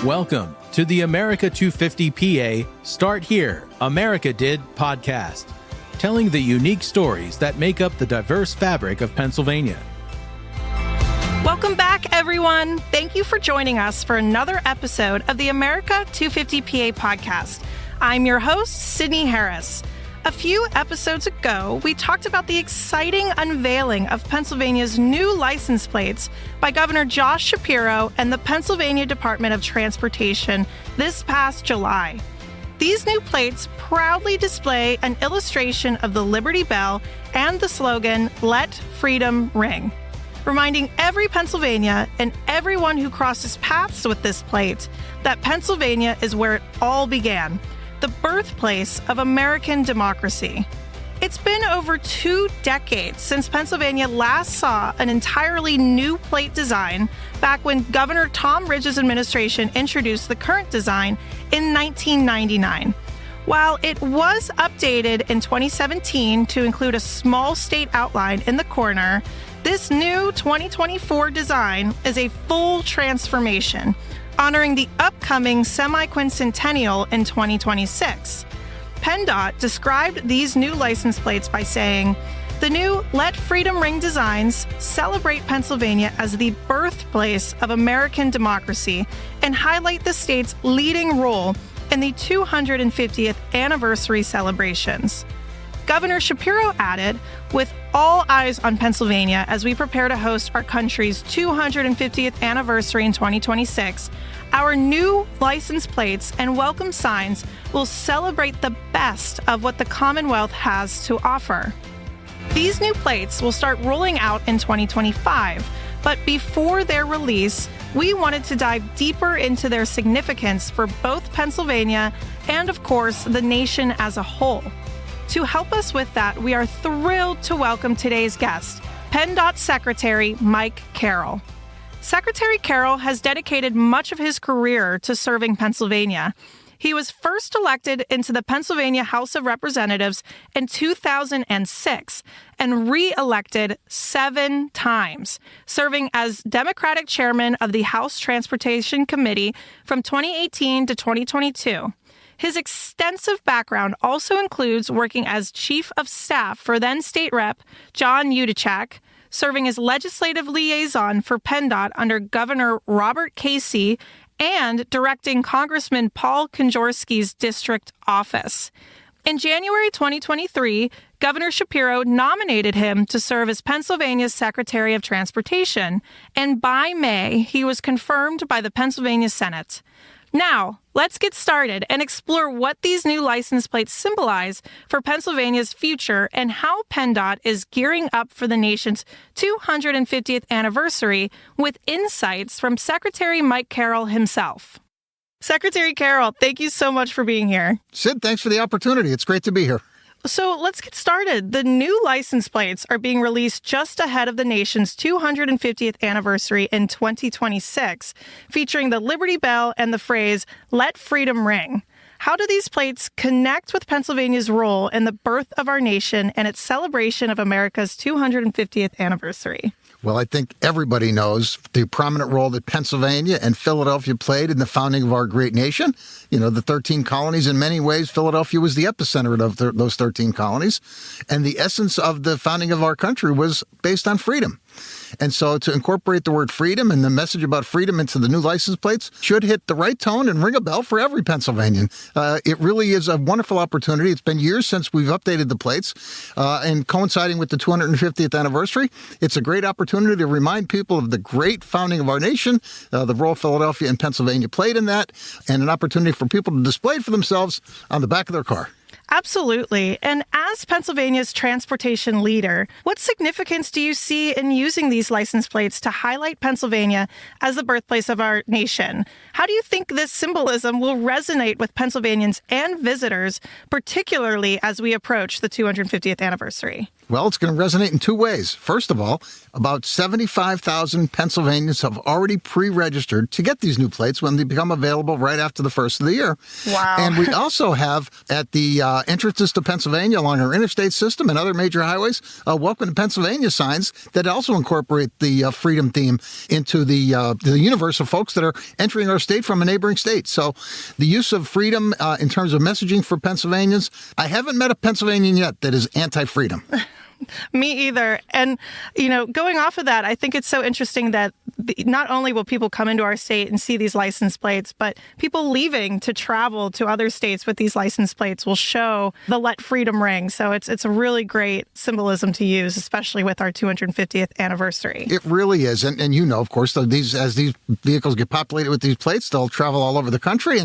Welcome to the America 250 PA Start Here, America Did podcast, telling the unique stories that make up the diverse fabric of Pennsylvania. Welcome back, everyone. Thank you for joining us for another episode of the America 250 PA podcast. I'm your host, Sydney Harris. A few episodes ago, we talked about the exciting unveiling of Pennsylvania's new license plates by Governor Josh Shapiro and the Pennsylvania Department of Transportation this past July. These new plates proudly display an illustration of the Liberty Bell and the slogan, "Let Freedom Ring," reminding every Pennsylvania and everyone who crosses paths with this plate that Pennsylvania is where it all began, the birthplace of American democracy. It's been over 2 decades since Pennsylvania last saw an entirely new plate design back when Governor Tom Ridge's administration introduced the current design in 1999. While it was updated in 2017 to include a small state outline in the corner, this new 2024 design is a full transformation, honoring the upcoming semi-quincentennial in 2026. PennDOT described these new license plates by saying, "The new Let Freedom Ring designs celebrate Pennsylvania as the birthplace of American democracy and highlight the state's leading role in the 250th anniversary celebrations." Governor Shapiro added, "With all eyes on Pennsylvania as we prepare to host our country's 250th anniversary in 2026, our new license plates and welcome signs will celebrate the best of what the Commonwealth has to offer." These new plates will start rolling out in 2025, but before their release, we wanted to dive deeper into their significance for both Pennsylvania and, of course, the nation as a whole. To help us with that, we are thrilled to welcome today's guest, PennDOT's Secretary Mike Carroll. Secretary Carroll has dedicated much of his career to serving Pennsylvania. He was first elected into the Pennsylvania House of Representatives in 2006 and re-elected 7 times, serving as Democratic chairman of the House Transportation Committee from 2018 to 2022. His extensive background also includes working as chief of staff for then State Rep John Udachak, serving as legislative liaison for PennDOT under Governor Robert Casey, and directing Congressman Paul Konjorski's district office. In January 2023, Governor Shapiro nominated him to serve as Pennsylvania's Secretary of Transportation, and by May, he was confirmed by the Pennsylvania Senate. Now, let's get started and explore what these new license plates symbolize for Pennsylvania's future and how PennDOT is gearing up for the nation's 250th anniversary with insights from Secretary Mike Carroll himself. Secretary Carroll, thank you so much for being here. Sid, thanks for the opportunity. It's great to be here. So let's get started. The new license plates are being released just ahead of the nation's 250th anniversary in 2026, featuring the Liberty Bell and the phrase, "Let Freedom Ring." How do these plates connect with Pennsylvania's role in the birth of our nation and its celebration of America's 250th anniversary? Well, I think everybody knows the prominent role that Pennsylvania and Philadelphia played in the founding of our great nation. You know, the 13 colonies, in many ways, Philadelphia was the epicenter of those 13 colonies. And the essence of the founding of our country was based on freedom. And so to incorporate the word freedom and the message about freedom into the new license plates should hit the right tone and ring a bell for every Pennsylvanian. It really is a wonderful opportunity. It's been years since we've updated the plates, and coinciding with the 250th anniversary, it's a great opportunity to remind people of the great founding of our nation, the role Philadelphia and Pennsylvania played in that, and an opportunity for people to display it for themselves on the back of their car. Absolutely. And as Pennsylvania's transportation leader, what significance do you see in using these license plates to highlight Pennsylvania as the birthplace of our nation? How do you think this symbolism will resonate with Pennsylvanians and visitors, particularly as we approach the 250th anniversary? Well, it's going to resonate in two ways. First of all, about 75,000 Pennsylvanians have already pre-registered to get these new plates when they become available right after the first of the year. Wow. And we also have at the entrances to Pennsylvania along our interstate system and other major highways, welcome to Pennsylvania signs that also incorporate the freedom theme into the universe of folks that are entering our state from a neighboring state. So the use of freedom in terms of messaging for Pennsylvanians, I haven't met a Pennsylvanian yet that is anti-freedom. Me either. And, going off of that, I think it's so interesting that not only will people come into our state and see these license plates, but people leaving to travel to other states with these license plates will show the Let Freedom ring. So it's a really great symbolism to use, especially with our 250th anniversary. It really is. And of course, as these vehicles get populated with these plates, they'll travel all over the country.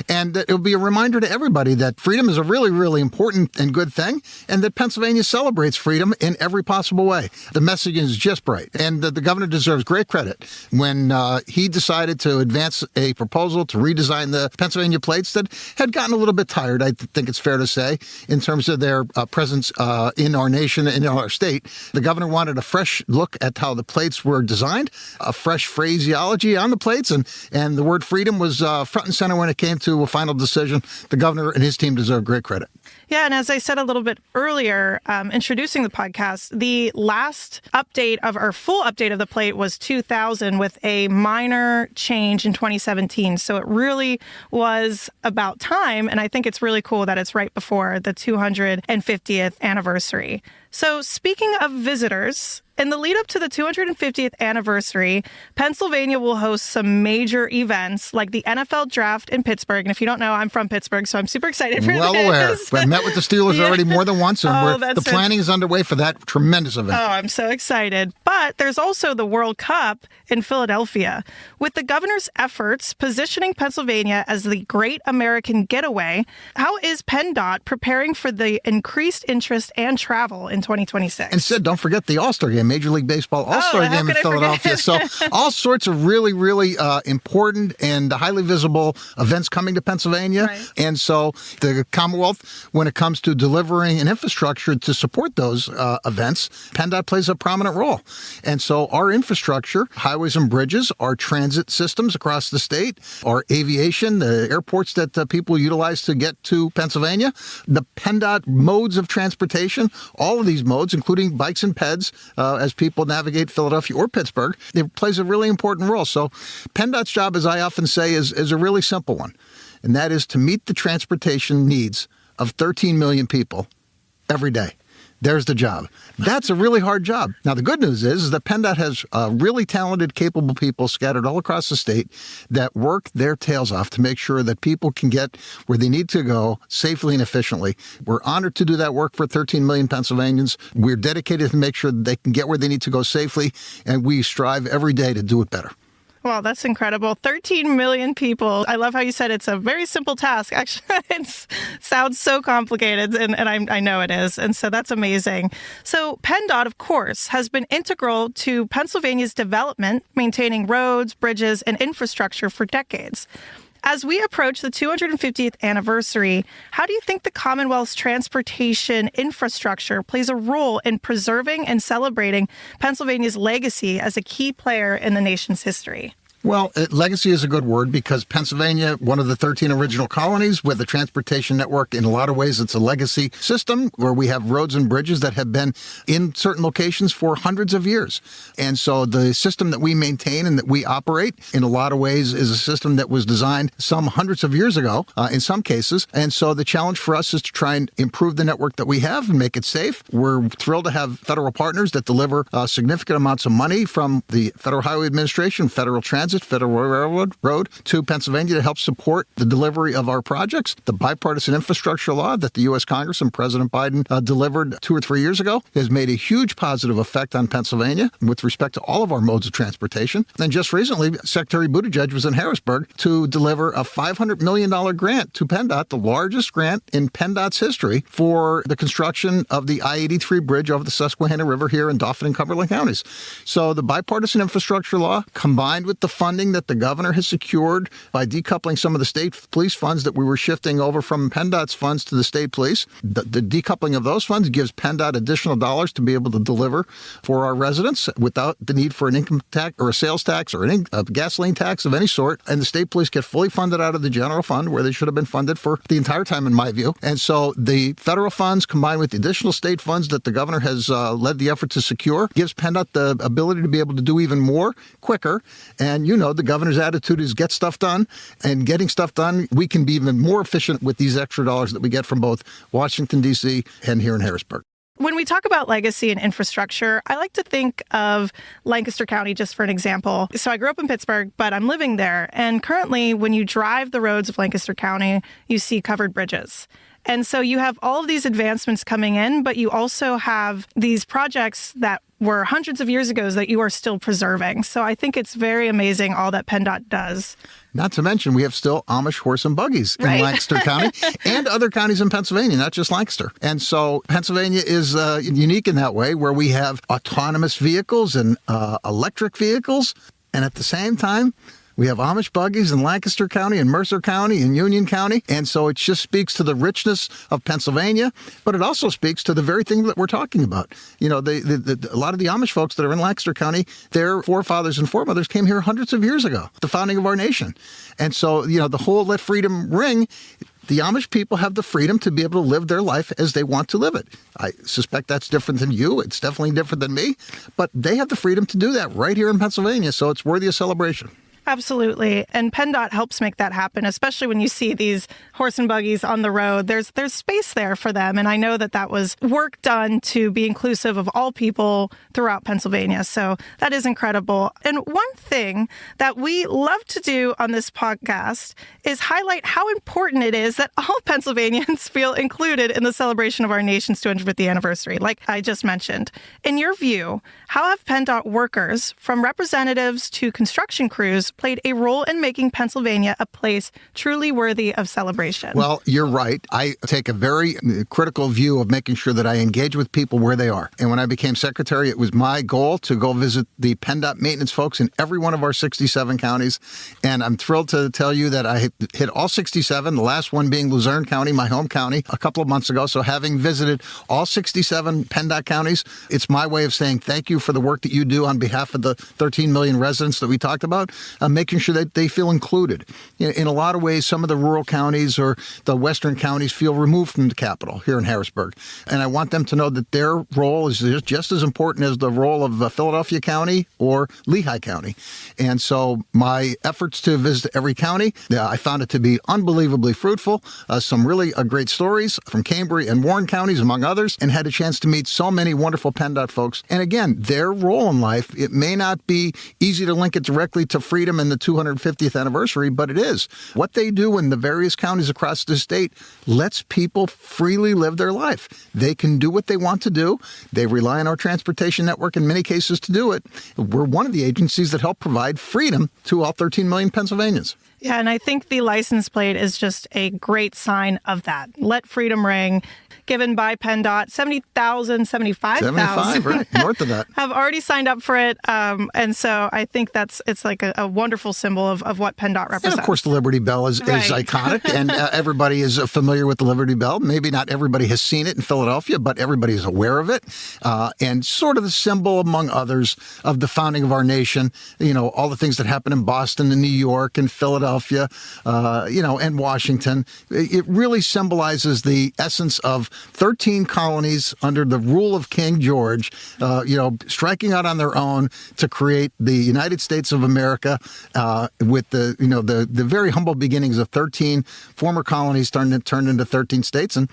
And it'll be a reminder to everybody that freedom is a really, really important and good thing, and that Pennsylvania celebrates freedom in every possible way. The messaging is just right. And the governor deserves great credit when he decided to advance a proposal to redesign the Pennsylvania plates that had gotten a little bit tired, I think it's fair to say, in terms of their presence in our nation and in our state. The governor wanted a fresh look at how the plates were designed, a fresh phraseology on the plates, and the word freedom was front and center when it came to a final decision. The governor and his team deserve great credit. Yeah, and as I said a little bit earlier, introducing the podcast, the last update of our full update of the plate was 2000 with a minor change in 2017. So it really was about time, and I think it's really cool that it's right before the 250th anniversary. So speaking of visitors, in the lead up to the 250th anniversary, Pennsylvania will host some major events like the NFL draft in Pittsburgh. And if you don't know, I'm from Pittsburgh, so I'm super excited for well this. Aware. I've met with the Steelers already more than once, and the planning is underway for that tremendous event. Oh, I'm so excited. But there's also the World Cup in Philadelphia. With the governor's efforts positioning Pennsylvania as the great American getaway, how is PennDOT preparing for the increased interest and travel in 2026? And Sid, don't forget the All-Star Game, Major League Baseball All-Star Game in Philadelphia. So all sorts of really, really important and highly visible events coming to Pennsylvania. Right. And so the Commonwealth, when it comes to delivering an infrastructure to support those events, PennDOT plays a prominent role. And so our infrastructure, highways and bridges, our transit systems across the state, our aviation, the airports that people utilize to get to Pennsylvania, the PennDOT modes of transportation, all of these modes, including bikes and peds, as people navigate Philadelphia or Pittsburgh, it plays a really important role. So PennDOT's job, as I often say, is a really simple one, and that is to meet the transportation needs of 13 million people every day. There's the job. That's a really hard job. Now, the good news is that PennDOT has really talented, capable people scattered all across the state that work their tails off to make sure that people can get where they need to go safely and efficiently. We're honored to do that work for 13 million Pennsylvanians. We're dedicated to make sure that they can get where they need to go safely, and we strive every day to do it better. Wow, that's incredible. 13 million people. I love how you said it's a very simple task. Actually, it sounds so complicated, and I know it is. And so that's amazing. So PennDOT, of course, has been integral to Pennsylvania's development, maintaining roads, bridges, and infrastructure for decades. As we approach the 250th anniversary, how do you think the Commonwealth's transportation infrastructure plays a role in preserving and celebrating Pennsylvania's legacy as a key player in the nation's history? Well, legacy is a good word because Pennsylvania, one of the 13 original colonies with a transportation network, in a lot of ways, it's a legacy system where we have roads and bridges that have been in certain locations for hundreds of years. And so the system that we maintain and that we operate, in a lot of ways, is a system that was designed some hundreds of years ago, in some cases. And so the challenge for us is to try and improve the network that we have and make it safe. We're thrilled to have federal partners that deliver significant amounts of money from the Federal Highway Administration, Federal Transit, Federal Railroad to Pennsylvania to help support the delivery of our projects. The bipartisan infrastructure law that the U.S. Congress and President Biden delivered 2 or 3 years ago has made a huge positive effect on Pennsylvania with respect to all of our modes of transportation. And just recently, Secretary Buttigieg was in Harrisburg to deliver a $500 million grant to PennDOT, the largest grant in PennDOT's history for the construction of the I-83 bridge over the Susquehanna River here in Dauphin and Cumberland counties. So the bipartisan infrastructure law, combined with the funding that the governor has secured by decoupling some of the state police funds that we were shifting over from PennDOT's funds to the state police. The decoupling of those funds gives PennDOT additional dollars to be able to deliver for our residents without the need for an income tax or a sales tax or a gasoline tax of any sort. And the state police get fully funded out of the general fund where they should have been funded for the entire time, in my view. And so the federal funds combined with the additional state funds that the governor has led the effort to secure gives PennDOT the ability to be able to do even more quicker. And the governor's attitude is get stuff done, and getting stuff done, we can be even more efficient with these extra dollars that we get from both Washington, D.C. and here in Harrisburg. When we talk about legacy and infrastructure, I like to think of Lancaster County just for an example. So I grew up in Pittsburgh, but I'm living there. And currently, when you drive the roads of Lancaster County, you see covered bridges. And so you have all of these advancements coming in, but you also have these projects that were hundreds of years ago that you are still preserving. So I think it's very amazing all that PennDOT does. Not to mention, we have still Amish horse and buggies in Lancaster County and other counties in Pennsylvania, not just Lancaster. And so Pennsylvania is unique in that way, where we have autonomous vehicles and electric vehicles. And at the same time, we have Amish buggies in Lancaster County and Mercer County and Union County. And so it just speaks to the richness of Pennsylvania, but it also speaks to the very thing that we're talking about. A lot of the Amish folks that are in Lancaster County, their forefathers and foremothers came here hundreds of years ago, the founding of our nation. And so, the whole Let Freedom Ring, the Amish people have the freedom to be able to live their life as they want to live it. I suspect that's different than you. It's definitely different than me, but they have the freedom to do that right here in Pennsylvania. So it's worthy of celebration. Absolutely. And PennDOT helps make that happen, especially when you see these horse and buggies on the road. There's space there for them. And I know that was work done to be inclusive of all people throughout Pennsylvania. So that is incredible. And one thing that we love to do on this podcast is highlight how important it is that all Pennsylvanians feel included in the celebration of our nation's 250th anniversary, like I just mentioned. In your view, how have PennDOT workers, from representatives to construction crews, played a role in making Pennsylvania a place truly worthy of celebration? Well, you're right. I take a very critical view of making sure that I engage with people where they are. And when I became secretary, it was my goal to go visit the PennDOT maintenance folks in every one of our 67 counties. And I'm thrilled to tell you that I hit all 67, the last one being Luzerne County, my home county, a couple of months ago. So having visited all 67 PennDOT counties, it's my way of saying thank you for the work that you do on behalf of the 13 million residents that we talked about. Making sure that they feel included. In a lot of ways, some of the rural counties or the western counties feel removed from the capital here in Harrisburg. And I want them to know that their role is just as important as the role of Philadelphia County or Lehigh County. And so my efforts to visit every county, I found it to be unbelievably fruitful. Some really great stories from Cambria and Warren counties, among others, and had a chance to meet so many wonderful PennDOT folks. And again, their role in life, it may not be easy to link it directly to freedom and the 250th anniversary, but it is. What they do in the various counties across the state lets people freely live their life. They can do what they want to do. They rely on our transportation network in many cases to do it. We're one of the agencies that help provide freedom to all 13 million Pennsylvanians. Yeah, and I think the license plate is just a great sign of that. Let freedom ring, given by PennDOT. 75,000 right, north of that, have already signed up for it. And so I think it's like a wonderful symbol of what PennDOT represents. And of course, the Liberty Bell is iconic, and everybody is familiar with the Liberty Bell. Maybe not everybody has seen it in Philadelphia, but everybody is aware of it. And sort of the symbol, among others, of the founding of our nation. All the things that happened in Boston and New York and Philadelphia, and Washington. It really symbolizes the essence of 13 colonies under the rule of King George, striking out on their own to create the United States of America with the very humble beginnings of 13 former colonies turned into 13 states. And,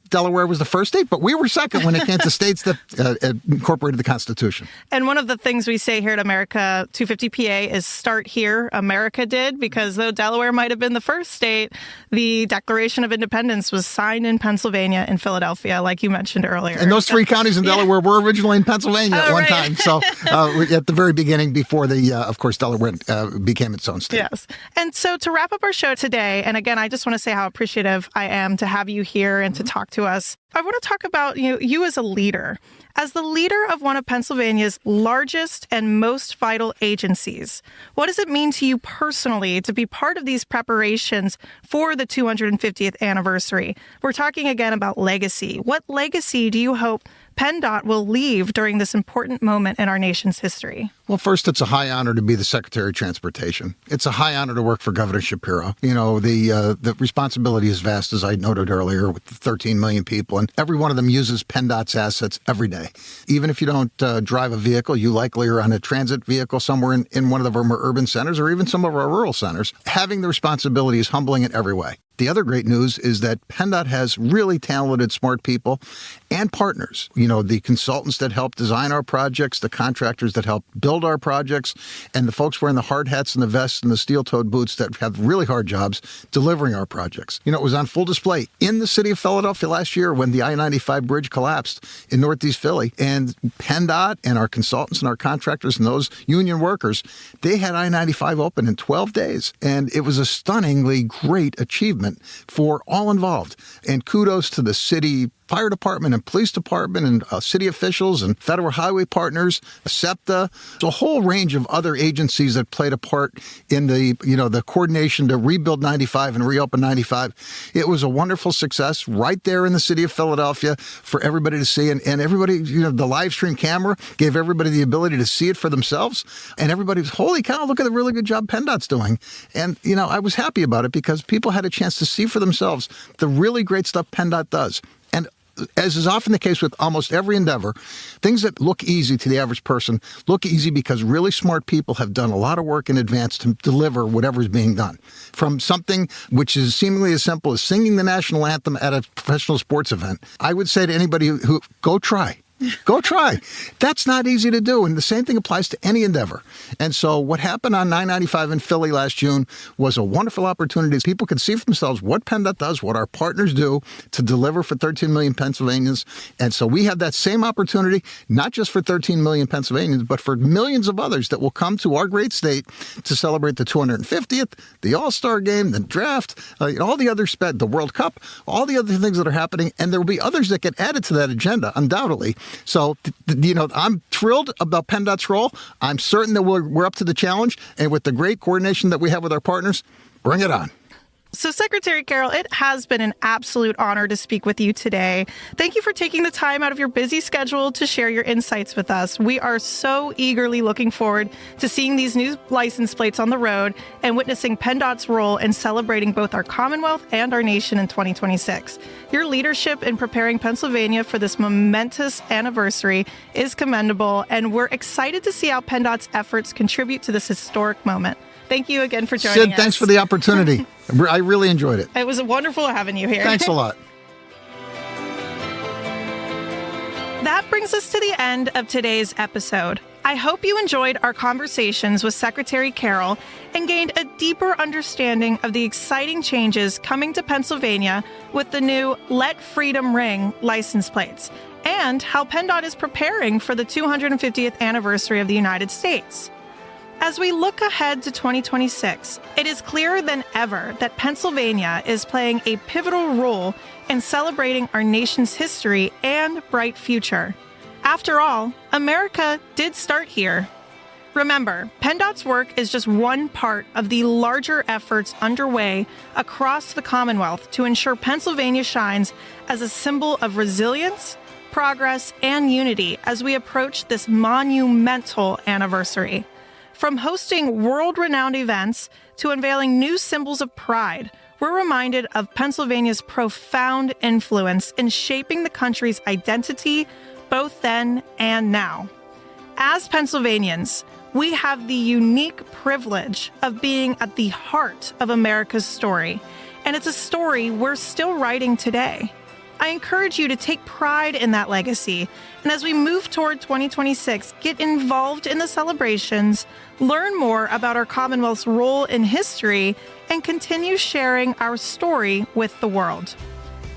Delaware was the first state, but we were second when it came to states that incorporated the Constitution. And one of the things we say here at America 250 PA is start here. America did, because though Delaware might have been the first state, the Declaration of Independence was signed in Pennsylvania and Philadelphia, like you mentioned earlier. And those three counties in Delaware were originally in Pennsylvania at one time. So at the very beginning, before of course, Delaware became its own state. Yes. And so to wrap up our show today, and again, I just want to say how appreciative I am to have you here and to talk to us. I want to talk about you as a leader. As the leader of one of Pennsylvania's largest and most vital agencies, what does it mean to you personally to be part of these preparations for the 250th anniversary? We're talking again about legacy. What legacy do you hope PennDOT will leave during this important moment in our nation's history? Well, first, it's a high honor to be the Secretary of Transportation. It's a high honor to work for Governor Shapiro. The responsibility is vast, as I noted earlier, with 13 million people, and every one of them uses PennDOT's assets every day. Even if you don't drive a vehicle, you likely are on a transit vehicle somewhere in one of our more urban centers or even some of our rural centers. Having the responsibility is humbling in every way. The other great news is that PennDOT has really talented, smart people and partners. The consultants that help design our projects, the contractors that help build our projects, and the folks wearing the hard hats and the vests and the steel-toed boots that have really hard jobs delivering our projects. It was on full display in the city of Philadelphia last year when the I-95 bridge collapsed in Northeast Philly. And PennDOT and our consultants and our contractors and those union workers, they had I-95 open in 12 days. And it was a stunningly great achievement for all involved. And kudos to the city fire department and police department and city officials and federal highway partners, SEPTA, a whole range of other agencies that played a part in the coordination to rebuild 95 and reopen 95. It was a wonderful success right there in the city of Philadelphia for everybody to see. And everybody, the live stream camera gave everybody the ability to see it for themselves. And everybody was, holy cow, look at the really good job PennDOT's doing. And, I was happy about it because people had a chance to see for themselves the really great stuff PennDOT does. And as is often the case with almost every endeavor, things that look easy to the average person look easy because really smart people have done a lot of work in advance to deliver whatever is being done. From something which is seemingly as simple as singing the national anthem at a professional sports event, I would say to anybody who go try. Go try. That's not easy to do. And the same thing applies to any endeavor. And so what happened on 995 in Philly last June was a wonderful opportunity. People could see for themselves what PennDOT does, what our partners do to deliver for 13 million Pennsylvanians. And so we have that same opportunity, not just for 13 million Pennsylvanians, but for millions of others that will come to our great state to celebrate the 250th, the All-Star Game, the draft, all the other the World Cup, all the other things that are happening. And there will be others that get added to that agenda, undoubtedly. So, I'm thrilled about PennDOT's role. I'm certain that we're up to the challenge. And with the great coordination that we have with our partners, bring it on. So, Secretary Carroll, it has been an absolute honor to speak with you today. Thank you for taking the time out of your busy schedule to share your insights with us. We are so eagerly looking forward to seeing these new license plates on the road and witnessing PennDOT's role in celebrating both our Commonwealth and our nation in 2026. Your leadership in preparing Pennsylvania for this momentous anniversary is commendable, and we're excited to see how PennDOT's efforts contribute to this historic moment. Thank you again for joining us. Sid, thanks for the opportunity. I really enjoyed it. It was wonderful having you here. Thanks a lot. That brings us to the end of today's episode. I hope you enjoyed our conversations with Secretary Carroll and gained a deeper understanding of the exciting changes coming to Pennsylvania with the new Let Freedom Ring license plates, and how PennDOT is preparing for the 250th anniversary of the United States. As we look ahead to 2026, it is clearer than ever that Pennsylvania is playing a pivotal role in celebrating our nation's history and bright future. After all, America did start here. Remember, PennDOT's work is just one part of the larger efforts underway across the Commonwealth to ensure Pennsylvania shines as a symbol of resilience, progress, and unity as we approach this monumental anniversary. From hosting world-renowned events to unveiling new symbols of pride, we're reminded of Pennsylvania's profound influence in shaping the country's identity both then and now. As Pennsylvanians, we have the unique privilege of being at the heart of America's story, and it's a story we're still writing today. I encourage you to take pride in that legacy, and as we move toward 2026, get involved in the celebrations, learn more about our Commonwealth's role in history, and continue sharing our story with the world.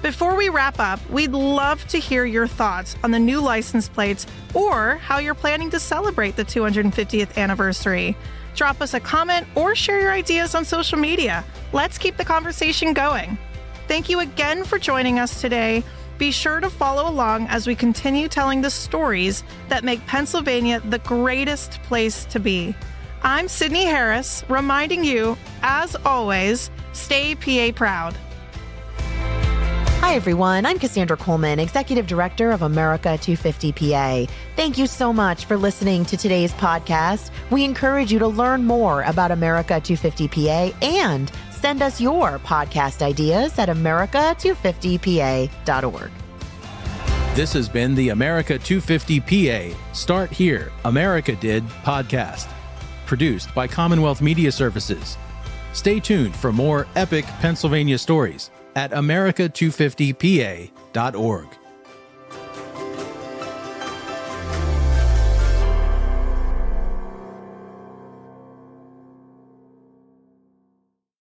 Before we wrap up, we'd love to hear your thoughts on the new license plates or how you're planning to celebrate the 250th anniversary. Drop us a comment or share your ideas on social media. Let's keep the conversation going. Thank you again for joining us today. Be sure to follow along as we continue telling the stories that make Pennsylvania the greatest place to be. I'm Sydney Harris, reminding you, as always, stay PA proud. Hi, everyone. I'm Cassandra Coleman, Executive Director of America 250 PA. Thank you so much for listening to today's podcast. We encourage you to learn more about America 250 PA and send us your podcast ideas at america250pa.org. This has been the America 250 PA Start Here, America Did podcast, produced by Commonwealth Media Services. Stay tuned for more epic Pennsylvania stories at america250pa.org.